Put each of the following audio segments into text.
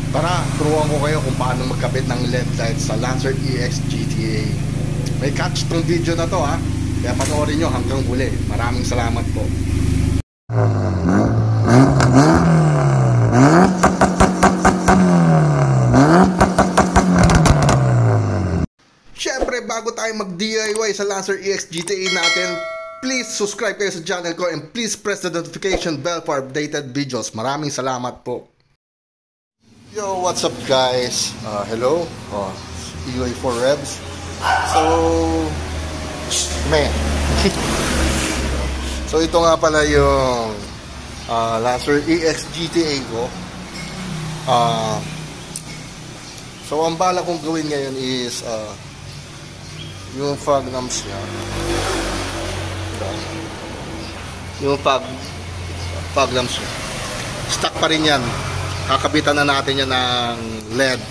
Tara, turuan ko kayo kung paano magkabit ng LED light sa Lancer EX GTA. May catch tong video na to ha, kaya panoorin nyo hanggang huli. Maraming salamat po. Syempre, bago tayo mag-DIY sa Lancer EX GTA natin, please subscribe kayo sa channel ko and please press the notification bell for updated videos. Maraming salamat po. Yo, what's up guys? Hello, EY4 Rebs. So, man. So ito nga pala yung Lancer EX GTA ko. So ang bala kong gawin ngayon is yung fog lamps niya. Yung fog lamps niya. Stock pa rin yan. Kakabitan na natin yan ng LED.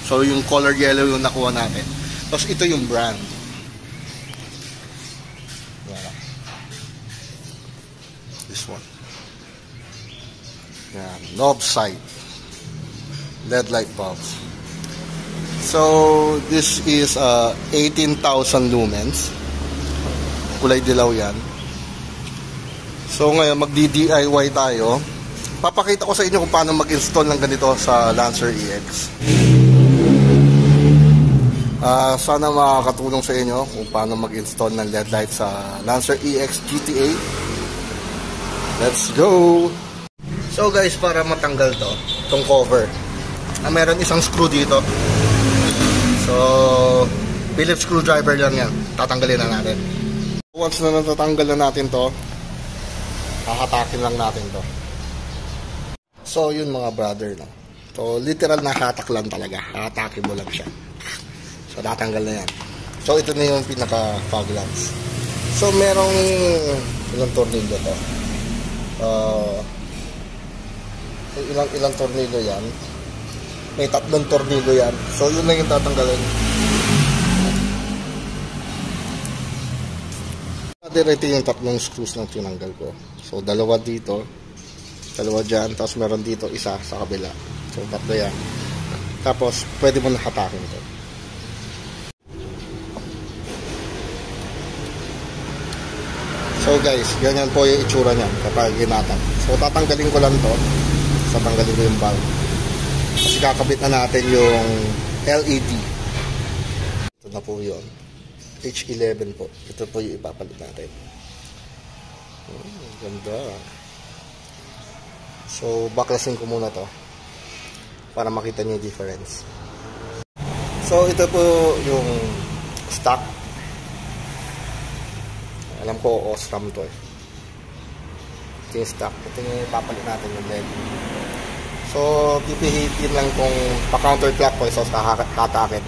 So yung color yellow yung nakuha natin. Tapos ito yung brand. This one. Yan. Knob sight. LED light bulbs. So this is 18,000 lumens. Kulay dilaw yan. So ngayon magdi-DIY tayo. Papakita ko sa inyo kung paano mag-install ng ganito sa Lancer EX. Sana makakatulong sa inyo kung paano mag-install ng LED light sa Lancer EX GTA. Let's go! So guys, para matanggal itong cover, meron isang screw dito. So, Phillips screwdriver lang yan. Tatanggalin na natin. Once na natatanggal na natin to, hahatakin lang natin to. So yun mga brother, no? So literal na hatak lang talaga. Hatakin mo lang siya. So tatanggal na yan. So ito na yung pinaka fog lamps. So merong ilang tornilyo to. Ilang tornilyo yan. May 3 tornilyo yan. So yun lang yung tatanggalin. Ito yung 3 screws na tinanggal ko. So dalawa dito, dalawa dyan, tapos meron dito isa sa kabila. So 3 yan. Tapos pwede mo na hatakin ito. So guys, ganyan po yung itsura niyan kapag ginatan. So tatanggalin ko lang to. So tanggalin ko yung bulb. Kasi kakabit na natin yung LED. Ito na po yun. H11 po. Ito po yung ipapalit natin. Ganda. So baklasin ko muna to para makita niyo yung difference. So ito po yung stock. Alam ko Osram to eh. Ito yung stock. Ito yung ipapalit natin yung LED. So pipihitin lang kung pa-counterclockwise o hatakin.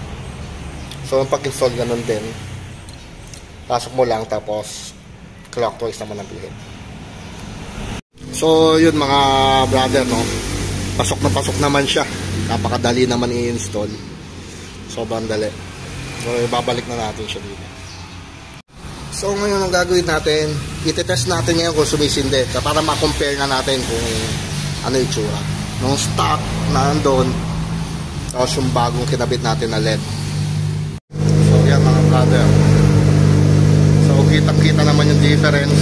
So yung pag-install ganun din. Pasok mo lang tapos clockwise naman ang pihit. So yun mga brother, no, pasok na pasok naman siya. Napakadali naman i-install. Sobrang dali. So ibabalik na natin siya dito. So ngayon ang gagawin natin, i-test natin ngayon kung sumisindi para ma-compare na natin kung ano yung itsura nung stock na nandun tapos yung bagong kinabit natin na LED. So yan mga brother. So kitang-kita naman yung difference.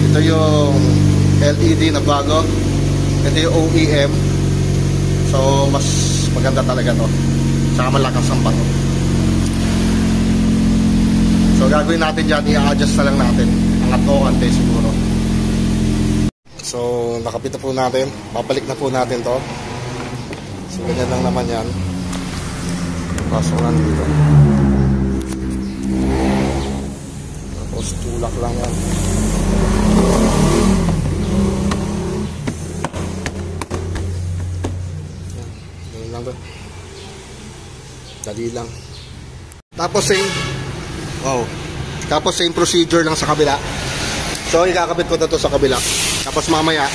Ito yung LED na bago. Ito yung OEM. So mas maganda talaga to. Saka malakas ang bato. So gagawin natin dyan, i-adjust na lang natin. Angat ko kante siguro. So nakapit na po natin. Babalik na po natin to. So ganyan lang naman yan. Pasok lang dito. Tapos tulak lang yan. Dali lang. Tapos same procedure lang sa kabila. So ikakabit ko na to sa kabila. Tapos mamaya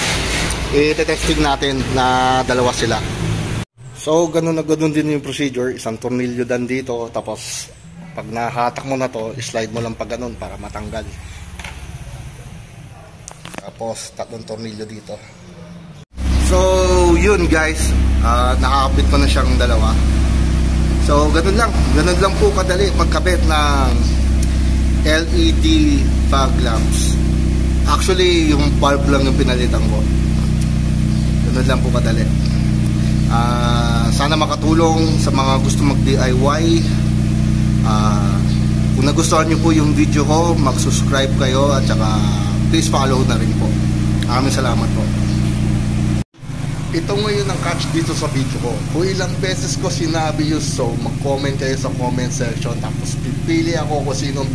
i-testing natin na dalawa sila. So ganun na ganun din yung procedure. Isang tornilyo dan dito. Tapos pag nahatak mo na to, slide mo lang pag ganun para matanggal. Tapos 3 tornilyo dito. So yun guys, nakakabit ko na siyang dalawa. So ganun lang po kadali magkabit ng LED fog lamps. Actually yung bulb lang yung pinalitan ko. Ganun lang po kadali. Sana makatulong sa mga gusto mag DIY. Kung nagustuhan nyo po yung video ko, mag-subscribe kayo at saka please follow na rin po. Maraming salamat po. Ito ngayon ang catch dito sa video ko. Kung ilang beses ko sinabi yun, so mag-comment kayo sa comment section, tapos pipili ako kung sinong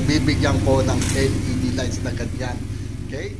bibigyan ko ng LED lights na ganyan. Okay?